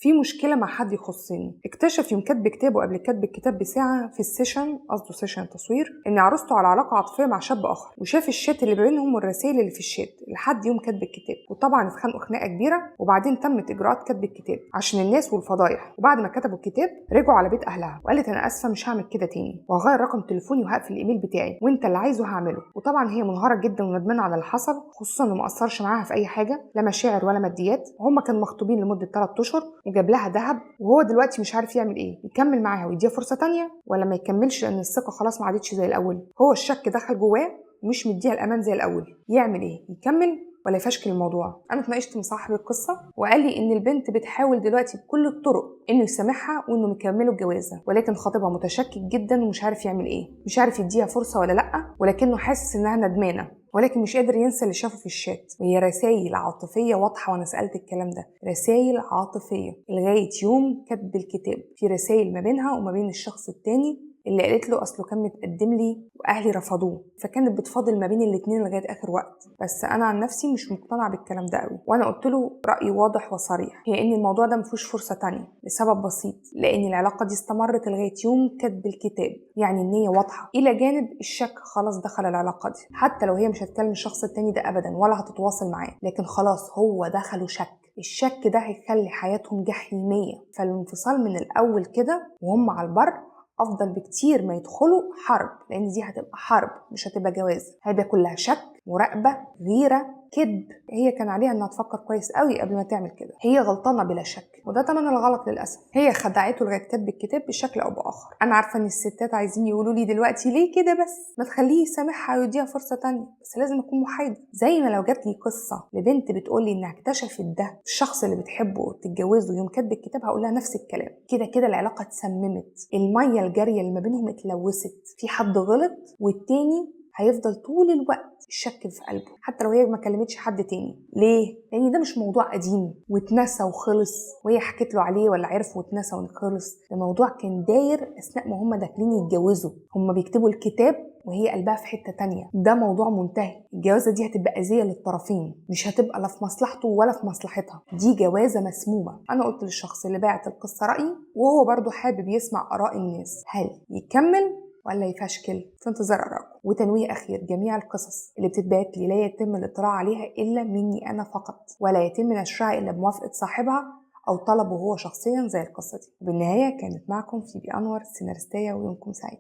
في مشكلة مع حد يخصني. اكتشف يوم كاتب كتابه قبل كتب الكتاب بساعة في السيشن، قصده سيشن تصوير، ان عروسته على علاقة عاطفية مع شاب اخر، وشاف الشات اللي بينهم والرسائل اللي في الشات لحد يوم كاتب الكتاب. وطبعا اتخانقوا خناقة كبيرة، وبعدين تمت اجراءات كتب الكتاب عشان الناس والفضايح. وبعد ما كتبوا الكتاب رجعوا على بيت اهلها، وقالت انا اسفة مش هعمل كده تاني، وهغير رقم تليفوني وهقفل الايميل بتاعي، وانت اللي عايزه هعمله. وطبعا هي منهارة جدا وندمانة على اللي حصل، خصوصا انه ما اثرش معاها في اي حاجة، لا مشاعر ولا ماديات، وهما كانوا مخطوبين لمدة 3 اشهر، وجاب لها ذهب، وهو دلوقتي مش عارف يعمل ايه، يكمل معاها ويديها فرصة تانية ولا ما يكملش لان الثقة خلاص ما عادتش زي الاول. هو الشك دخل جواه ومش مديها الامان زي الاول. يعمل ايه؟ يكمل ولا يفشكل الموضوع؟ انا اتناقشت مع صاحب القصه وقال لي ان البنت بتحاول دلوقتي بكل الطرق انه يسامحها وانه يكملوا الجوازه، ولكن خطيبها متشكك جدا ومش عارف يعمل ايه، مش عارف يديها فرصه ولا لا، ولكنه حاسس انها ندمانه، ولكن مش قادر ينسى اللي شافه في الشات. وهي رسائل عاطفيه واضحه، وانا سالت الكلام ده، رسائل عاطفيه لغايه يوم كتب الكتاب. في رسائل ما بينها وما بين الشخص التاني اللي قالت له اصله كان متقدم لي واهلي رفضوه، فكانت بتفاضل ما بين الاتنين لغايه اخر وقت. بس انا عن نفسي مش مقتنعه بالكلام ده قوي، وانا قلت له رايي واضح وصريح، هي ان الموضوع ده مفيهوش فرصه تانية لسبب بسيط، لان العلاقه دي استمرت لغايه يوم كتب الكتاب، يعني النيه واضحه، الى جانب الشك خلاص دخل العلاقه دي. حتى لو هي مش هتكلم الشخص التاني ده ابدا ولا هتتواصل معاه، لكن خلاص هو دخلوا شك. الشك ده هيخلي حياتهم جحيميه، فالانفصال من الاول كده وهم على البر افضل بكتير ما يدخلوا حرب، لان دي هتبقى حرب مش هتبقى جواز، هيبقى كلها شك، مراقبه، غيره، كذب. هي كان عليها انها تفكر كويس قوي قبل ما تعمل كده. هي غلطانه بلا شك، وده تمن الغلط للاسف. هي خدعته لغايه كتب الكتاب بشكل او باخر. انا عارفه ان الستات عايزين يقولوا لي دلوقتي ليه كده بس، ما تخليه يسامحها ويديها فرصه تانية، بس لازم اكون محايده. زي ما لو جات لي قصه لبنت بتقول لي انها اكتشفت ده الشخص اللي بتحبه وتتجوزه يوم كتب الكتاب، هقول لها نفس الكلام. كده كده العلاقه اتسممت، الميه الجاريه اللي ما بينهم اتلوثت، في حد غلط والتاني هيفضل طول الوقت الشك في قلبه حتى لو هي ما كلمتش حد تاني. ليه؟ لان ده مش موضوع قديم واتنسى وخلص وهي حكت له عليه ولا عرف واتنسى وخلص. ده موضوع كان داير اثناء ما هم داخلين يتجوزوا، هم بيكتبوا الكتاب وهي قلبها في حتة تانية. ده موضوع منتهي. الجوازة دي هتبقى أذية للطرفين، مش هتبقى لا في مصلحته ولا في مصلحتها، دي جوازة مسمومة. أنا قلت للشخص اللي باعت القصة رأيي، وهو برضو حابب يسمع آراء الناس، هل يكمل ولا يفشكل؟ في انتظار آرائكم. وتنويه أخير، جميع القصص اللي بتتبعت لي لا يتم الاطلاع عليها إلا مني أنا فقط، ولا يتم نشرها إلا بموافقة صاحبها أو طلبه هو شخصيا زي القصة دي. وبالنهاية كانت معكم فيبي أنور، سيناريستية، ويومكم سعيد.